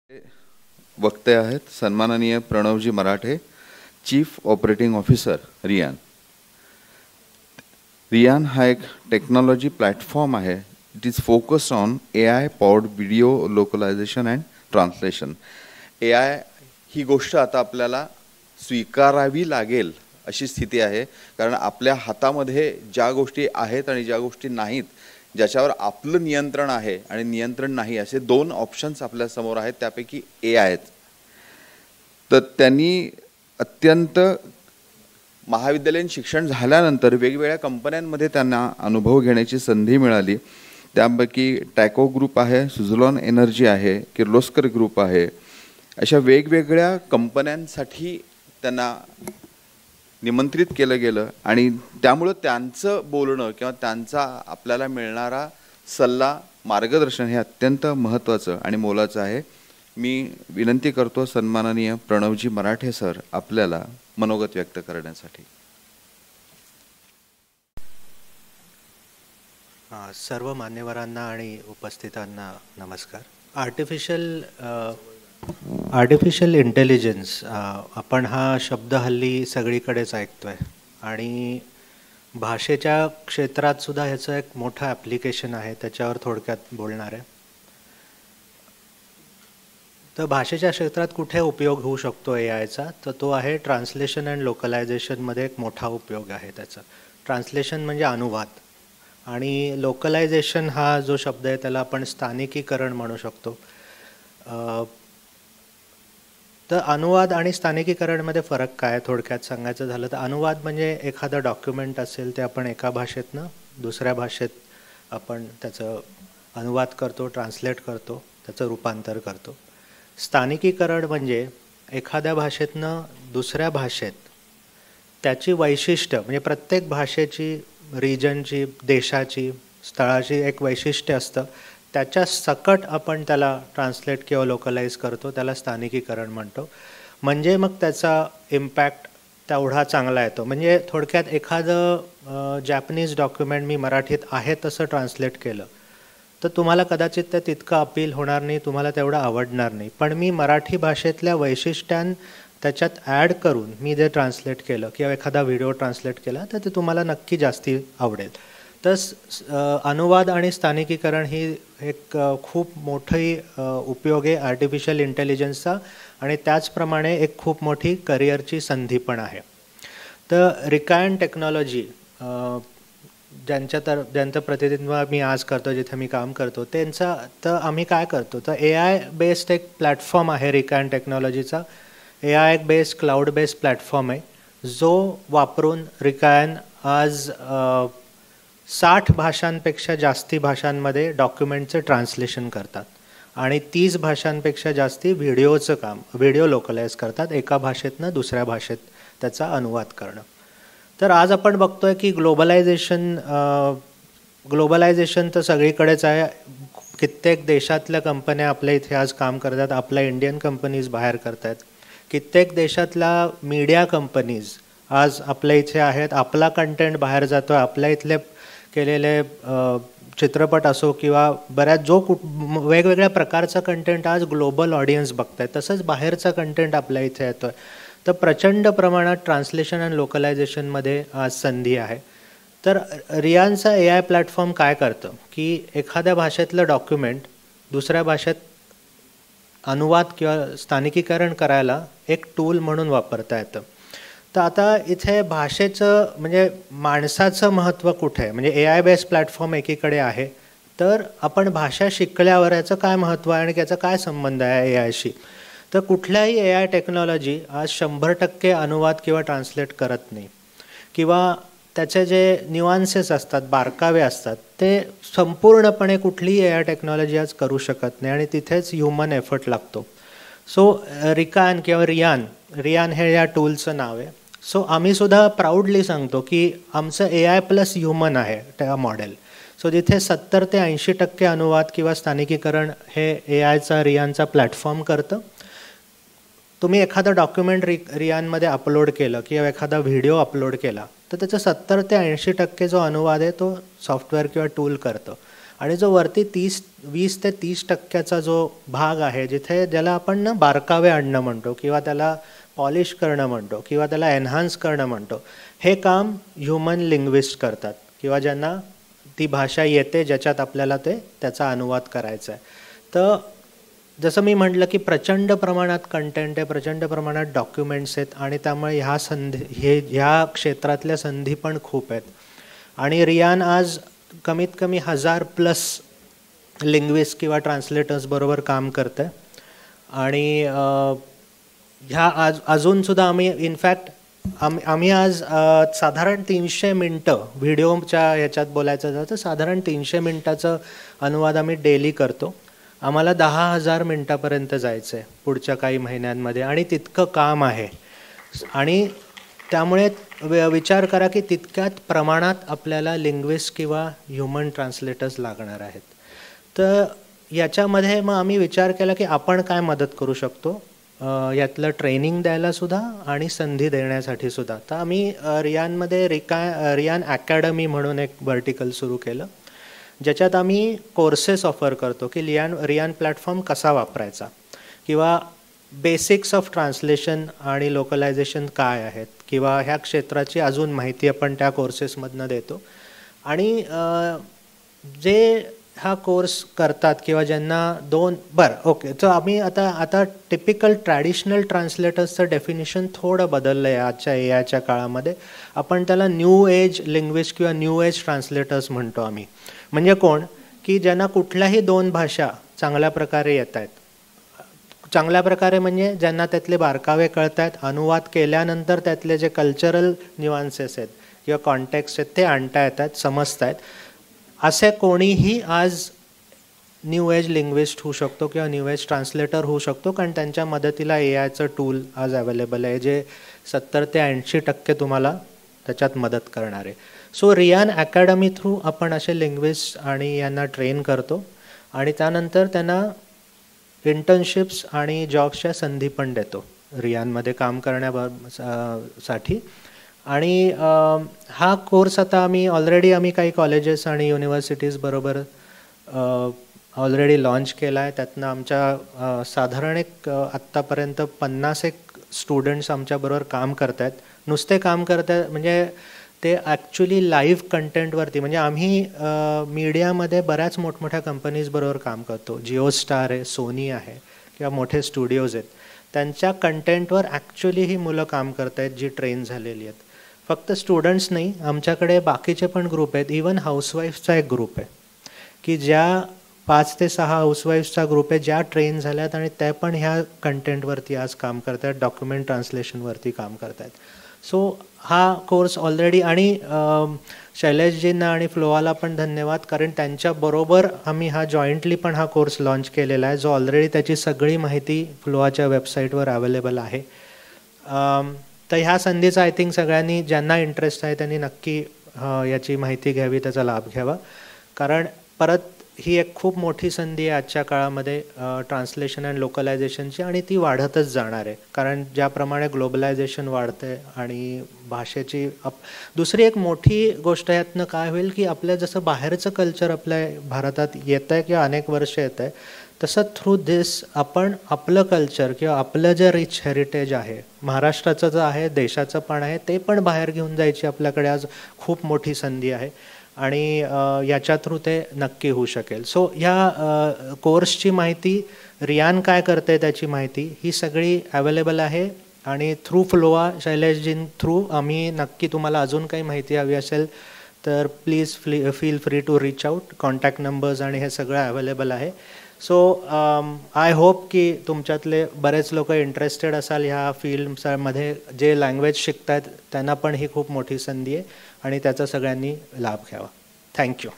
वक्ते आहेत सन्माननीय Pranavji Marathe, chief operating officer Rian. Rian हा एक टेक्नॉलॉजी प्लॅटफॉर्म आहे. It is focused on AI powered video localization and translation. AI ही गोष्ट आता आपल्याला स्वीकारावी लागेल अशी स्थिती आहे, कारण आपल्या हातामध्ये ज्या गोष्टी आहेत आणि ज्या गोष्टी नाहीत, ज्याच्यावर आपलं नियंत्रण आहे आणि नियंत्रण नाही, असे दोन ऑप्शन्स आपल्या समोर आहेत. त्यापैकी AI आहेत. तर त्यांनी अत्यंत महाविद्यालयीन शिक्षण झाल्यानंतर वेगवेगळ्या कंपन्यांमध्ये त्यांना अनुभव घेण्याची संधी मिळाली. त्यापैकी टॅको ग्रुप आहे, सुझलॉन एनर्जी आहे, किर्लोस्कर ग्रुप आहे. अशा वेगवेगळ्या कंपन्यांसाठी त्यांना निमंत्रित केलं गेलं आणि त्यामुळे त्यांचं बोलणं किंवा त्यांचा आपल्याला मिळणारा सल्ला, मार्गदर्शन हे अत्यंत महत्त्वाचं आणि मोलाचं आहे. मी विनंती करतो सन्माननीय प्रणवजी मराठे सर आपल्याला मनोगत व्यक्त करण्यासाठी. सर्व मान्यवरांना आणि उपस्थितांना नमस्कार. आर्टिफिशियल इंटेलिजन्स आपण हा शब्द हल्ली सगळीकडेच ऐकतोय आणि भाषेच्या क्षेत्रात सुद्धा ह्याचं एक मोठं ॲप्लिकेशन आहे. त्याच्यावर थोडक्यात बोलणार आहे. तर भाषेच्या क्षेत्रात कुठे उपयोग होऊ शकतो AIचा, तर तो आहे ट्रान्सलेशन अँड लोकलायझेशनमध्ये एक मोठा उपयोग आहे त्याचा. ट्रान्सलेशन म्हणजे अनुवाद आणि लोकलायझेशन हा जो शब्द आहे त्याला आपण स्थानिकीकरण म्हणू शकतो. तर अनुवाद आणि स्थानिकीकरणमध्ये फरक काय थोडक्यात सांगायचं झालं तर, अनुवाद म्हणजे एखादं डॉक्युमेंट असेल ते आपण एका भाषेतनं दुसऱ्या भाषेत आपण त्याचं अनुवाद करतो, ट्रान्सलेट करतो, त्याचं रूपांतर करतो. स्थानिकीकरण म्हणजे एखाद्या भाषेतनं दुसऱ्या भाषेत त्याची वैशिष्ट्य, म्हणजे प्रत्येक भाषेची, रिजनची, देशाची, स्थळाची एक वैशिष्ट्य असतं, त्याच्या सकट आपण त्याला ट्रान्सलेट किंवा लोकलाइज करतो, त्याला स्थानिकीकरण म्हणतो. म्हणजे मग त्याचा इम्पॅक्ट तेवढा चांगला येतो. म्हणजे थोडक्यात एखादं जॅपनीज डॉक्युमेंट मी मराठीत आहे तसं ट्रान्सलेट केलं तर तुम्हाला कदाचित ते तितकं अपील होणार नाही, तुम्हाला तेवढं आवडणार नाही. पण मी मराठी भाषेतल्या वैशिष्ट्यां त्याच्यात ॲड करून मी जे ट्रान्सलेट केलं किंवा एखादा व्हिडिओ ट्रान्सलेट केला तर ते तुम्हाला नक्की जास्ती आवडेल. तर अनुवाद आणि स्थानिकीकरण ही एक खूप मोठी उपयोग आहे आर्टिफिशियल इंटेलिजन्सचा आणि त्याचप्रमाणे एक खूप मोठी करिअरची संधी पण आहे. तर रिकायन टेक्नॉलॉजी ज्यांचं प्रतिनिधित्व मी आज करतो, जिथे मी काम करतो, त्यांचा तर आम्ही काय करतो तर AI बेस्ड एक प्लॅटफॉर्म आहे रिकायन टेक्नॉलॉजीचा. AI एक बेस्ड क्लाउड बेस्ड प्लॅटफॉर्म आहे जो वापरून रिकायन आज 60 भाषांपेक्षा जास्ती भाषांमध्ये डॉक्युमेंटचं ट्रान्सलेशन करतात आणि 30 भाषांपेक्षा जास्ती व्हिडिओचं काम, व्हिडिओ लोकलाइज करतात, एका भाषेतनं दुसऱ्या भाषेत त्याचा अनुवाद करणं. तर आज आपण बघतोय की ग्लोबलायझेशन तर सगळीकडेच आहे. कित्येक देशातल्या कंपन्या आपल्या इथे आज काम करतात, आपल्या इंडियन कंपनीज बाहेर करतात. कित्येक देशातल्या मीडिया कंपनीज आज आपल्या इथे आहेत, आपला कंटेंट बाहेर जातो आहे. आपल्या इथले केलेले चित्रपट असो किंवा बऱ्याच वेगवेगळ्या प्रकारचा कंटेंट आज ग्लोबल ऑडियन्स बघत आहेत. तसंच बाहेरचा कंटेंट आपल्या इथे येतो आहे. तर प्रचंड प्रमाणात ट्रान्सलेशन आणि लोकलायझेशनमध्ये आज संधी आहे. तर रियानचा AI प्लॅटफॉर्म काय करतं की एखाद्या भाषेतलं डॉक्युमेंट दुसऱ्या भाषेत अनुवाद किंवा स्थानिकीकरण करायला एक टूल म्हणून वापरता येतं. तर आता इथे भाषेचं म्हणजे माणसाचं महत्त्व कुठे आहे, म्हणजे AI बेस्ड प्लॅटफॉर्म एकीकडे आहे, तर आपण भाषा शिकल्यावर याचं काय महत्त्व आहे आणि त्याचा काय संबंध आहे AIशी. तर कुठल्याही AI टेक्नॉलॉजी आज 100% अनुवाद किंवा ट्रान्सलेट करत नाही किंवा त्याचे जे न्युआन्सेस असतात, बारकावे असतात, ते संपूर्णपणे कुठलीही AI टेक्नॉलॉजी आज करू शकत नाही आणि तिथेच ह्युमन एफर्ट लागतो. सो रिकायन किंवा रियान हे या टूलचं नाव आहे. सो आम्ही सुद्धा प्राऊडली सांगतो की आमचं AI प्लस ह्युमन आहे त्या मॉडेल. सो जिथे 70 ते 80% अनुवाद किंवा स्थानिकीकरण हे AIचा रियानचा प्लॅटफॉर्म करतं. तुम्ही एखादं डॉक्युमेंट रियानमध्ये अपलोड केलं किंवा एखादा व्हिडिओ अपलोड केला तर त्याचा 70 ते 80% जो अनुवाद आहे तो सॉफ्टवेअर किंवा टूल करतं आणि जो वरती 20 ते 30% जो भाग आहे जिथे ज्याला आपण ना बारकावे आणणं म्हणतो किंवा त्याला पॉलिश करणं म्हणतो किंवा त्याला एन्हान्स करणं म्हणतो, हे काम ह्युमन लिंग्विस्ट करतात किंवा ज्यांना ती भाषा येते ज्याच्यात आपल्याला त्याचा अनुवाद करायचा आहे. तर जसं मी म्हटलं की प्रचंड प्रमाणात कंटेंट आहे, प्रचंड प्रमाणात डॉक्युमेंट्स आहेत आणि त्यामुळे ह्या क्षेत्रातल्या संधी पण खूप आहेत. आणि रियान आज कमीत कमी 1000+ लिंग्विस्ट किंवा ट्रान्सलेटर्स बरोबर काम करतं आहे. आणि अजूनसुद्धा आम्ही इनफॅक्ट आम्ही आज साधारण 300 मिनटं व्हिडिओच्या ह्याच्यात बोलायचं झालं तर साधारण 300 मिनटाचं अनुवाद आम्ही डेली करतो. आम्हाला 10,000 मिनटापर्यंत जायचं आहे पुढच्या काही महिन्यांमध्ये आणि तितकं काम आहे. आणि त्यामुळे विचार करा की तितक्यात प्रमाणात आपल्याला लिंग्विस्ट किंवा ह्युमन ट्रान्सलेटर्स लागणार आहेत. तर याच्यामध्ये मग आम्ही विचार केला की आपण काय मदत करू शकतो यातलं ट्रेनिंग द्यायला सुद्धा आणि संधी देण्यासाठी सुद्धा. तर आम्ही रियानमध्ये रियान अकॅडमी म्हणून एक व्हर्टिकल सुरू केलं ज्याच्यात आम्ही कोर्सेस ऑफर करतो की रियान प्लॅटफॉर्म कसा वापरायचा किंवा बेसिक्स ऑफ ट्रान्सलेशन आणि लोकलायझेशन काय आहेत किंवा ह्या क्षेत्राची अजून माहिती आपण त्या कोर्सेसमधनं देतो. आणि जे हा कोर्स करतात किंवा ज्यांना ओके, तर आम्ही आता टिपिकल ट्रॅडिशनल ट्रान्सलेटर्सचं डेफिनेशन थोडं बदललं आहे आजच्या एआयच्या काळामध्ये. आपण त्याला न्यू एज लिंग्विस्ट किंवा न्यू एज ट्रान्सलेटर्स म्हणतो आम्ही. म्हणजे कोण की ज्यांना कुठल्याही 2 भाषा चांगल्या प्रकारे येत आहेत. चांगल्या प्रकारे म्हणजे ज्यांना त्यातले बारकावे कळत आहेत, अनुवाद केल्यानंतर त्यातले जे कल्चरल न्युआन्सेस आहेत किंवा कॉन्टेक्स्ट आहेत ते आणता येतात, समजत आहेत. असे कोणीही आज न्यू एज लिंग्विस्ट होऊ शकतो किंवा न्यू एज ट्रान्सलेटर होऊ शकतो, कारण त्यांच्या मदतीला एआयचं टूल आज अवेलेबल आहे जे 70 ते 80% तुम्हाला त्याच्यात मदत करणार आहे. सो रियान अकॅडमी थ्रू आपण असे लिंग्विस्ट आणि यांना ट्रेन करतो आणि त्यानंतर त्यांना इंटर्नशिप्स आणि जॉब्सच्या संधी पण देतो रियानमध्ये काम करण्यासाठी. आणि हा कोर्स आता आम्ही काही कॉलेजेस आणि युनिव्हर्सिटीज बरोबर ऑलरेडी लॉन्च केला आहे. त्यातनं आमच्या साधारण आत्तापर्यंत 50 स्टुडंट्स आमच्याबरोबर काम करत आहेत. नुसते काम करत आहेत म्हणजे ते ॲक्च्युली लाईव्ह कंटेंटवरती, म्हणजे आम्ही मीडियामध्ये बऱ्याच मोठमोठ्या कंपनीज बरोबर काम करतो. जिओ स्टार आहे, सोनी आहे किंवा मोठे स्टुडिओज आहेत. त्यांच्या कंटेंटवर ॲक्च्युली ही मुलं काम करत आहेत जी ट्रेन झालेली आहेत. फक्त स्टुडंट्स नाही, आमच्याकडे बाकीचे पण ग्रुप आहेत. इवन हाऊसवाईफ्सचा एक ग्रुप आहे की ज्या 5 ते 6 हाऊसवाईफ्सचा ग्रुप आहे ज्या ट्रेन झाल्यात आणि त्या पण ह्या कंटेंटवरती आज काम करत आहेत, डॉक्युमेंट ट्रान्सलेशनवरती काम करत आहेत. सो हा कोर्स ऑलरेडी, आणि शैलेशजींना आणि फ्लोआला पण धन्यवाद, कारण त्यांच्याबरोबर आम्ही हा जॉईंटली पण हा कोर्स लॉन्च केलेला आहे जो ऑलरेडी त्याची सगळी माहिती फ्लोआच्या वेबसाईटवर अवेलेबल आहे. तर ह्या संधीचा आय थिंक सगळ्यांनी ज्यांना इंटरेस्ट आहे त्यांनी नक्की याची माहिती घ्यावी, त्याचा लाभ घ्यावा. कारण परत ही एक खूप मोठी संधी आहे आजच्या काळामध्ये ट्रान्सलेशन अँड लोकलायझेशनची, आणि ती वाढतच जाणार आहे. कारण ज्याप्रमाणे ग्लोबलायझेशन वाढते आणि भाषेची दुसरी एक मोठी गोष्ट यातनं काय होईल की आपल्या जसं बाहेरचं कल्चर आपल्या भारतात येतं आहे किंवा अनेक वर्ष येतं आहे, तसं थ्रू दिस आपण आपलं कल्चर किंवा आपलं जे रिच हेरिटेज आहे महाराष्ट्राचं जे आहे, देशाचं पण आहे, ते पण बाहेर घेऊन जायची आपल्याकडे आज खूप मोठी संधी आहे. आणि याच्या थ्रू ते नक्की होऊ शकेल. सो ह्या कोर्सची माहिती, रियान काय करते त्याची माहिती, ही सगळी अवेलेबल आहे. आणि थ्रू फ्लोआ, शैलेशजीं थ्रू आम्ही नक्की, तुम्हाला अजून काही माहिती हवी असेल तर please feel free to reach out. Contact numbers आणि हे सगळं अवेलेबल आहे. सो आय होप की तुमच्यातले बरेच लोक इंटरेस्टेड असाल ह्या फील्डमध्ये. जे लँग्वेज शिकत आहेत त्यांना पण ही खूप मोठी संधी आहे आणि त्याचा सगळ्यांनी लाभ घ्यावा. थँक्यू.